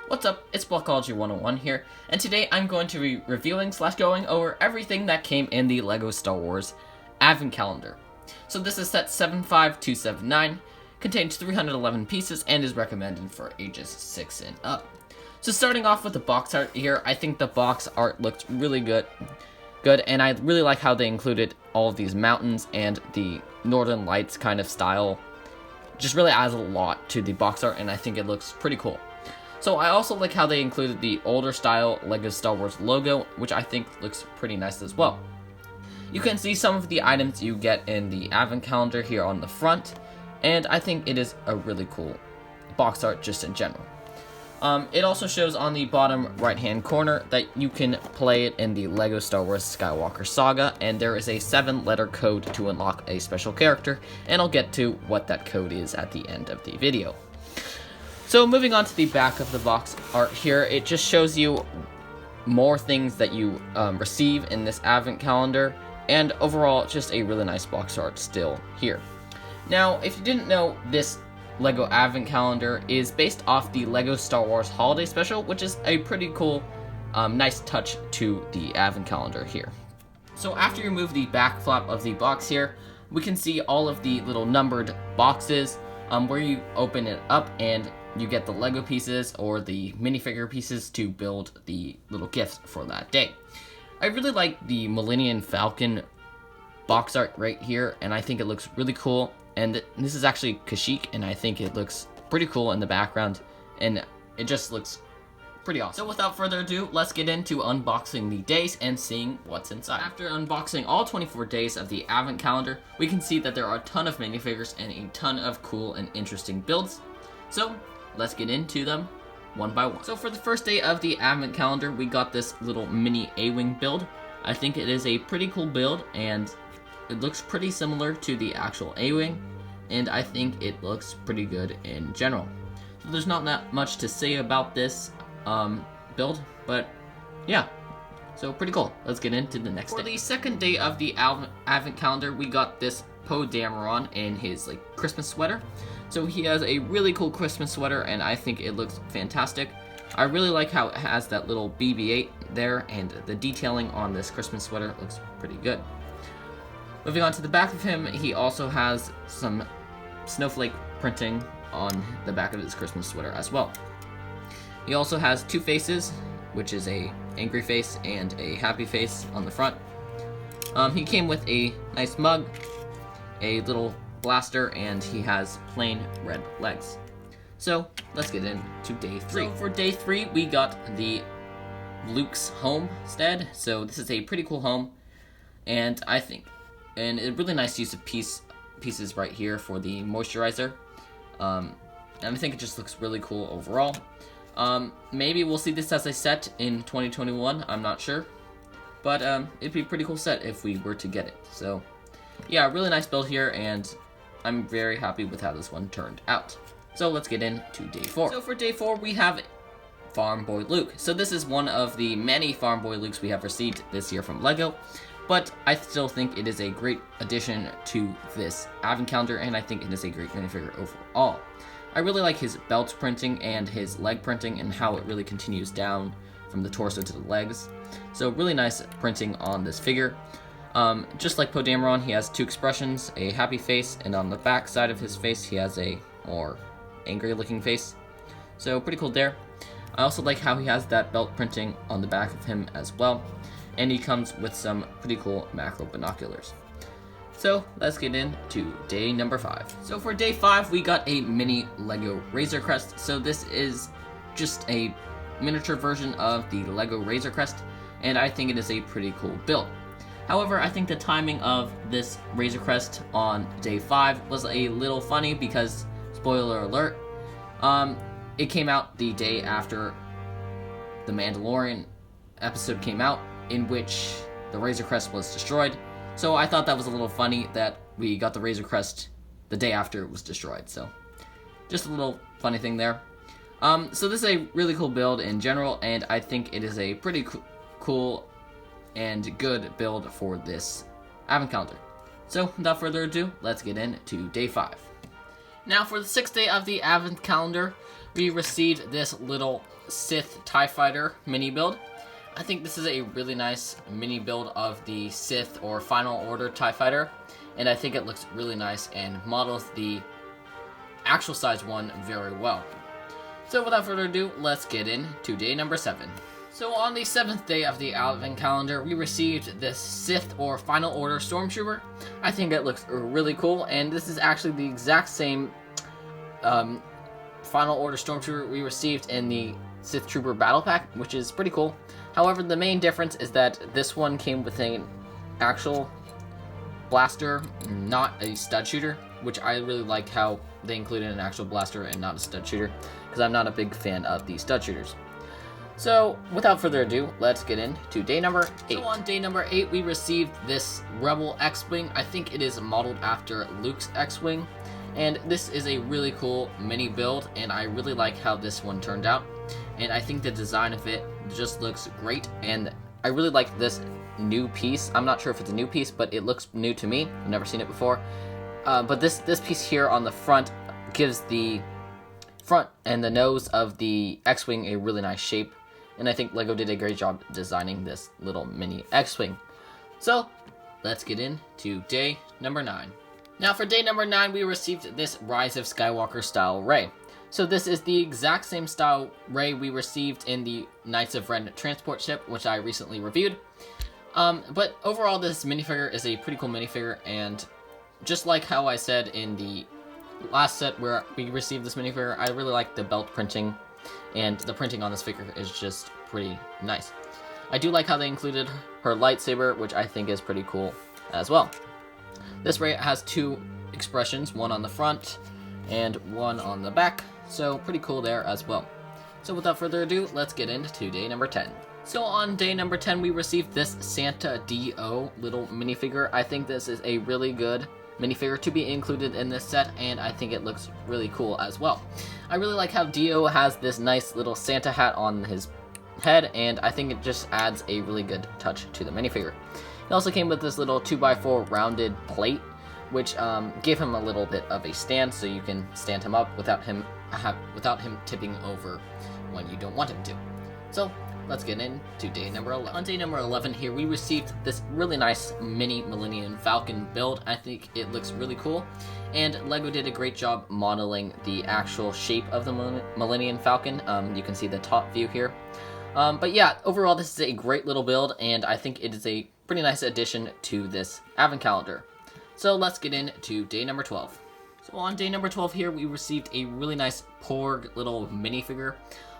What's up, it's Blockology 101 here, and today I'm going to be reviewing / going over everything that came in the LEGO Star Wars Advent Calendar. So this is set 75279, contains 311 pieces, and is recommended for ages 6 and up. So starting off with the box art here, I think the box art looked really good, and I really like how they included all of these mountains and the Northern Lights kind of style. Just really adds a lot to the box art, and I think it looks pretty cool. So I also like how they included the older style LEGO Star Wars logo, which I think looks pretty nice as well. You can see some of the items you get in the Advent Calendar here on the front, and I think it is a really cool box art just in general. It also shows on the bottom right hand corner that you can play it in the LEGO Star Wars Skywalker Saga, and there is a 7-letter code to unlock a special character, and I'll get to what that code is at the end of the video. So moving on to the back of the box art here, it just shows you more things that you receive in this Advent Calendar, and overall just a really nice box art still here. Now, if you didn't know, this LEGO Advent Calendar is based off the LEGO Star Wars Holiday Special, which is a pretty cool, nice touch to the Advent Calendar here. So after you remove the back flap of the box here, we can see all of the little numbered boxes where you open it up and you get the LEGO pieces or the minifigure pieces to build the little gifts for that day. I really like the Millennium Falcon box art right here, and I think it looks really cool. And this is actually Kashyyyk, and I think it looks pretty cool in the background, and it just looks pretty awesome. So without further ado, let's get into unboxing the days and seeing what's inside. After unboxing all 24 days of the Advent Calendar, we can see that there are a ton of minifigures and a ton of cool and interesting builds. So let's get into them one by one. So for the first day of the Advent Calendar, we got this little mini A-Wing build. I think it is a pretty cool build, and it looks pretty similar to the actual A-Wing, and I think it looks pretty good in general. So there's not that much to say about this build, but yeah, so pretty cool. Let's get into the next day. For the second day of the Advent Calendar, we got this Poe Dameron in his Christmas sweater. So he has a really cool Christmas sweater, and I think it looks fantastic. I really like how it has that little BB-8 there, and the detailing on this Christmas sweater looks pretty good. Moving on to the back of him, he also has some snowflake printing on the back of his Christmas sweater as well. He also has two faces, which is a angry face and a happy face on the front. He came with a nice mug, a little blaster, and he has plain red legs. So let's get into day 3. So for day 3, we got the Luke's homestead. So this is a pretty cool home, and a really nice use of pieces right here for the moisturizer. And I think it just looks really cool overall. Maybe we'll see this as a set in 2021, I'm not sure. But it'd be a pretty cool set if we were to get it. So yeah, really nice build here, and I'm very happy with how this one turned out. So let's get into day 4. So for day 4, we have Farm Boy Luke. So this is one of the many Farm Boy Lukes we have received this year from LEGO, but I still think it is a great addition to this Advent Calendar, and I think it is a great minifigure overall. I really like his belt printing and his leg printing and how it really continues down from the torso to the legs. So really nice printing on this figure. Just like Poe Dameron, he has two expressions, a happy face, and on the back side of his face, he has a more angry looking face. So pretty cool there. I also like how he has that belt printing on the back of him as well, and he comes with some pretty cool macro binoculars. So let's get into day number 5. So for day 5, we got a mini LEGO Razor Crest. So this is just a miniature version of the LEGO Razor Crest, and I think it is a pretty cool build. However, I think the timing of this Razor Crest on day 5 was a little funny because, spoiler alert, it came out the day after the Mandalorian episode came out, in which the Razor Crest was destroyed. So I thought that was a little funny that we got the Razor Crest the day after it was destroyed. So just a little funny thing there. So this is a really cool build in general, and I think it is a pretty cool and good build for this Advent Calendar. So without further ado, let's get into day 5. Now for the 6th day of the Advent calendar, we received this little Sith TIE Fighter mini build. I think this is a really nice mini build of the Sith or Final Order TIE Fighter, and I think it looks really nice and models the actual size one very well. So without further ado, let's get into day number 7. So on the 7th day of the Advent calendar, we received this Sith or Final Order Stormtrooper. I think it looks really cool, and this is actually the exact same Final Order Stormtrooper we received in the Sith Trooper Battle Pack, which is pretty cool. However, the main difference is that this one came with an actual blaster, not a stud shooter, which I really like how they included an actual blaster and not a stud shooter, because I'm not a big fan of the stud shooters. So, without further ado, let's get into day number 8. So on day number 8, we received this Rebel X-Wing. I think it is modeled after Luke's X-Wing, and this is a really cool mini build, and I really like how this one turned out. And I think the design of it just looks great, and I really like this new piece. I'm not sure if it's a new piece, but it looks new to me. I've never seen it before. But this piece here on the front gives the front and the nose of the X-Wing a really nice shape. And I think LEGO did a great job designing this little mini X-Wing. So, let's get into day number 9. Now for day number 9, we received this Rise of Skywalker style Rey. So this is the exact same style Rey we received in the Knights of Ren transport ship, which I recently reviewed. But overall, this minifigure is a pretty cool minifigure, and just like how I said in the last set where we received this minifigure, I really like the belt printing, and the printing on this figure is just pretty nice. I do like how they included her lightsaber, which I think is pretty cool as well. This Rey has 2 expressions, one on the front and one on the back, so pretty cool there as well. So without further ado, let's get into day number 10. So on day number 10, we received this Santa D.O. little minifigure. I think this is a really good minifigure to be included in this set, and I think it looks really cool as well. I really like how Dio has this nice little Santa hat on his head, and I think it just adds a really good touch to the minifigure. It also came with this little 2x4 rounded plate, which gave him a little bit of a stand, so you can stand him up without him tipping over when you don't want him to. So let's get into day number 11. On day number 11 here, we received this really nice mini Millennium Falcon build. I think it looks really cool, and LEGO did a great job modeling the actual shape of the Millennium Falcon. You can see the top view here. But yeah, overall, this is a great little build, and I think it is a pretty nice addition to this Advent calendar. So let's get into day number 12. So on day number 12 here, we received a really nice Porg little minifigure.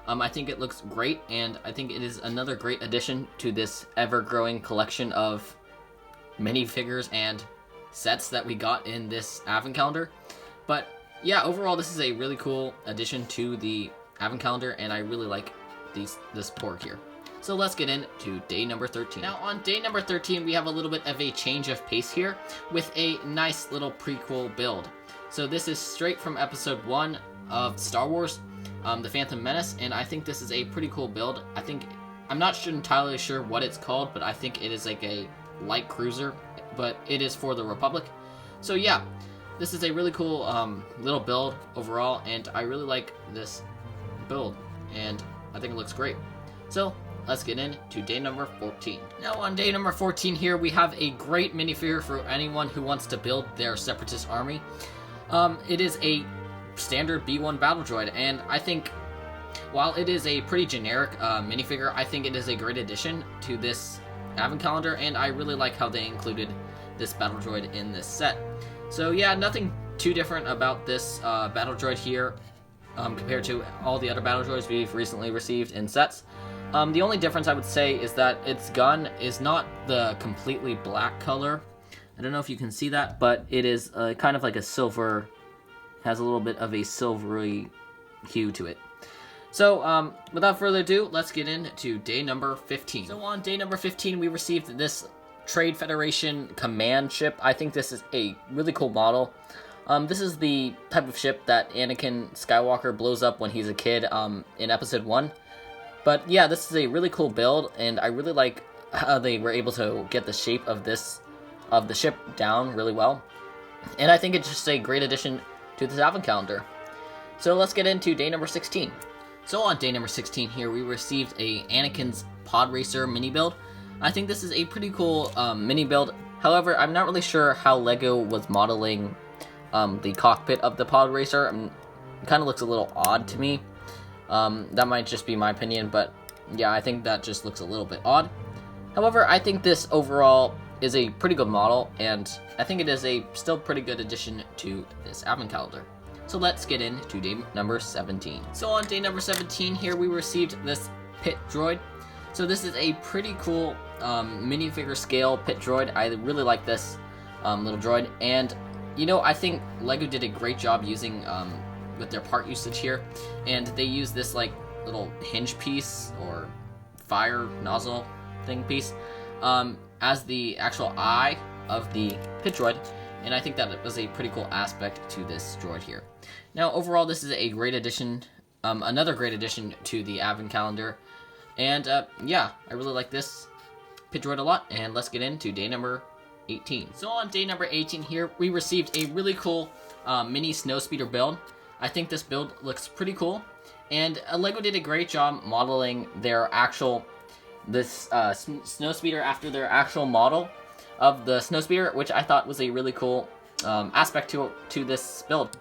I think it looks great, and I think it is another great addition to this ever-growing collection of minifigures and sets that we got in this Advent calendar. But yeah, overall, this is a really cool addition to the Advent calendar, and I really like this Porg here. So let's get into day number 13. Now on day number 13, we have a little bit of a change of pace here with a nice little prequel build. So this is straight from episode 1 of Star Wars, The Phantom Menace, and I think this is a pretty cool build. I'm not entirely sure what it's called, but I think it is like a light cruiser, but it is for the Republic. So yeah, this is a really cool little build overall, and I really like this build, and I think it looks great. So let's get into day number 14. Now on day number 14 here, we have a great minifigure for anyone who wants to build their Separatist army. It is a standard B1 battle droid, and I think while it is a pretty generic minifigure, I think it is a great addition to this Advent calendar, and I really like how they included this battle droid in this set. So yeah, nothing too different about this battle droid here compared to all the other battle droids we've recently received in sets. The only difference I would say is that its gun is not the completely black color. I don't know if you can see that, but it is kind of like a silver, has a little bit of a silvery hue to it. So, without further ado, let's get into day number 15. So on day number 15, we received this Trade Federation command ship. I think this is a really cool model. This is the type of ship that Anakin Skywalker blows up when he's a kid in episode 1. But yeah, this is a really cool build, and I really like how they were able to get the shape of the ship down really well. And I think it's just a great addition to this advent calendar. So let's get into day number 16. So on day number 16 here, we received a Anakin's Pod Racer mini build. I think this is a pretty cool mini build. However, I'm not really sure how LEGO was modeling the cockpit of the Pod Racer. It kind of looks a little odd to me. That might just be my opinion, but yeah, I think that just looks a little bit odd. However, I think this overall is a pretty good model, and I think it is a still pretty good addition to this advent calendar. So let's get into day number 17. So on day number 17 here, we received this pit droid. So this is a pretty cool minifigure scale pit droid. I really like this little droid, and you know, I think LEGO did a great job using with their part usage here, and they use this like little hinge piece or fire nozzle thing piece as the actual eye of the pit droid, and I think that it was a pretty cool aspect to this droid here. Now overall, this is a great addition, another great addition to the advent calendar, and yeah, I really like this pit droid a lot. And let's get into day number 18. So on day number 18 here, we received a really cool mini snowspeeder build. I think this build looks pretty cool, and LEGO did a great job modeling their actual snowspeeder after their actual model of the snowspeeder, which I thought was a really cool aspect to this build.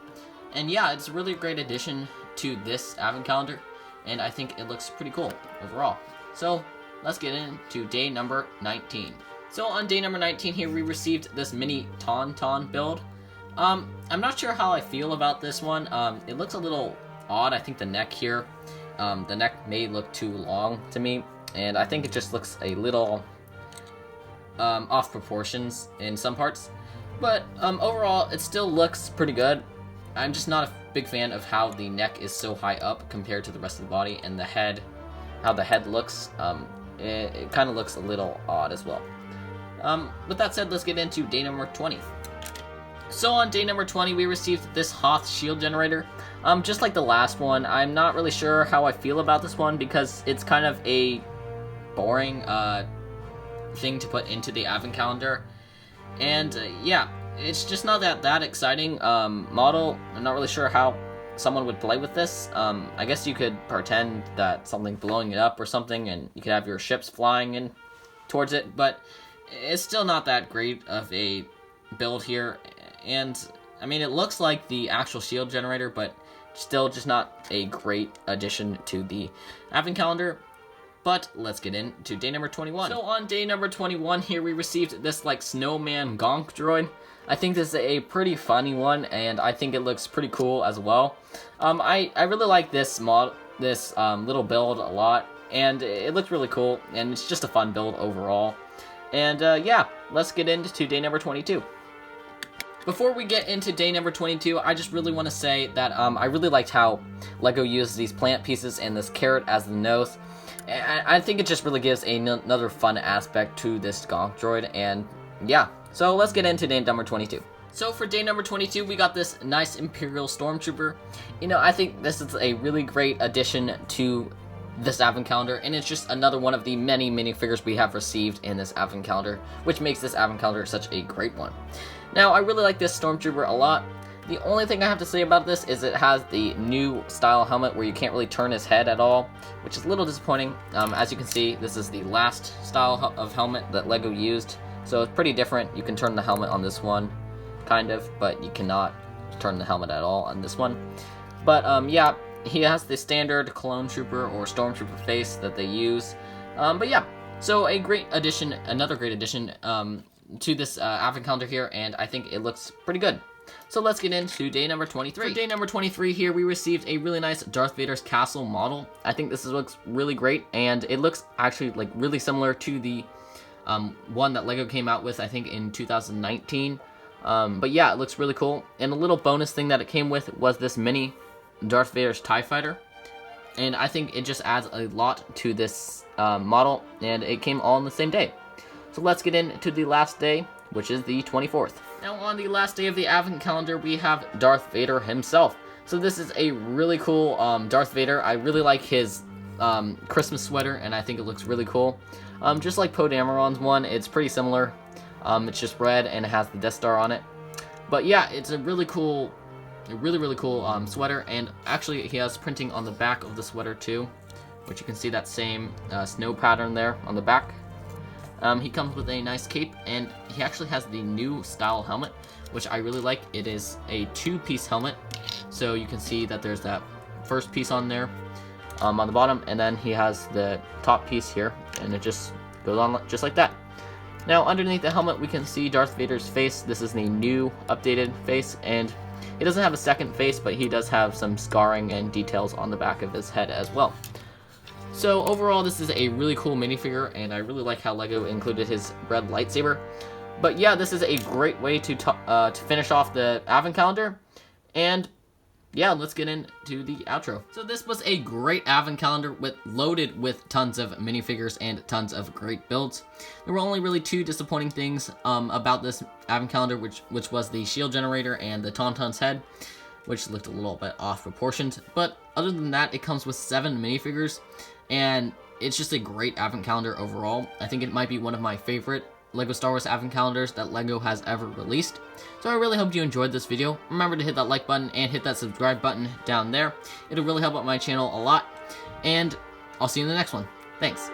And yeah, it's a really great addition to this advent calendar, and I think it looks pretty cool overall. So let's get into day number 19. So on day number 19 here, we received this mini Tauntaun build. I'm not sure how I feel about this one. It looks a little odd. I think the neck here, the neck may look too long to me, and I think it just looks a little off proportions in some parts. But overall, it still looks pretty good. I'm just not a big fan of how the neck is so high up compared to the rest of the body, and the head, how the head looks, it kind of looks a little odd as well. With that said, let's get into day number 20. So on day number 20, we received this Hoth shield generator. Just like the last one, I'm not really sure how I feel about this one because it's kind of a boring thing to put into the advent calendar. And yeah, it's just not that exciting model. I'm not really sure how someone would play with this. I guess you could pretend that something's blowing it up or something, and you could have your ships flying in towards it, but it's still not that great of a build here. And I mean, it looks like the actual shield generator, but still just not a great addition to the advent calendar. But let's get into day number 21. So on day number 21 here, we received this like snowman gonk droid. I think this is a pretty funny one, and I think it looks pretty cool as well. I really like this little build a lot, and it looks really cool, and it's just a fun build overall. And yeah, let's get into day number 22. Before we get into day number 22, I just really want to say that I really liked how LEGO used these plant pieces and this carrot as the nose. I think it just really gives another fun aspect to this gonk droid, and yeah. So let's get into day number 22. So for day number 22, we got this nice Imperial Stormtrooper. You know, I think this is a really great addition to this advent calendar, and it's just another one of the many minifigures we have received in this advent calendar, which makes this advent calendar such a great one. Now, I really like this Stormtrooper a lot. The only thing I have to say about this is it has the new style helmet where you can't really turn his head at all, which is a little disappointing. As you can see, this is the last style of helmet that LEGO used, so it's pretty different. You can turn the helmet on this one, kind of, but you cannot turn the helmet at all on this one. But yeah, he has the standard clone trooper or stormtrooper face that they use. But yeah, so a great addition, another great addition to this advent calendar here, and I think it looks pretty good. So let's get into day number 23. For day number 23 here, we received a really nice Darth Vader's castle model. I think this looks really great, and it looks actually like really similar to the one that LEGO came out with, I think, in 2019. But yeah, it looks really cool. And a little bonus thing that it came with was this mini Darth Vader's TIE Fighter. And I think it just adds a lot to this model, and it came all on the same day. So let's get into the last day, which is the 24th. Now on the last day of the advent calendar, we have Darth Vader himself. So this is a really cool Darth Vader. I really like his Christmas sweater, and I think it looks really cool. Just like Poe Dameron's one, it's pretty similar. It's just red and it has the Death Star on it. But yeah, it's a really cool A really, really cool sweater, and actually he has printing on the back of the sweater too, which you can see that same snow pattern there on the back. He comes with a nice cape, and he actually has the new style helmet, which I really like. It is a two-piece helmet, so you can see that there's that first piece on there on the bottom, and then he has the top piece here, and it just goes on just like that. Now, underneath the helmet, we can see Darth Vader's face. This is the new updated face, and he doesn't have a second face, but he does have some scarring and details on the back of his head as well. So overall, this is a really cool minifigure, and I really like how LEGO included his red lightsaber. But yeah, this is a great way to finish off the Advent calendar, and yeah, let's get into the outro. So this was a great Advent calendar loaded with tons of minifigures and tons of great builds. There were only really two disappointing things about this Advent calendar, which was the shield generator and the Tauntaun's head, which looked a little bit off proportioned. But other than that, it comes with 7 minifigures, and it's just a great Advent calendar overall. I think it might be one of my favorite LEGO Star Wars Advent calendars that LEGO has ever released. So I really hope you enjoyed this video. Remember to hit that like button and hit that subscribe button down there. It'll really help out my channel a lot. And I'll see you in the next one. Thanks.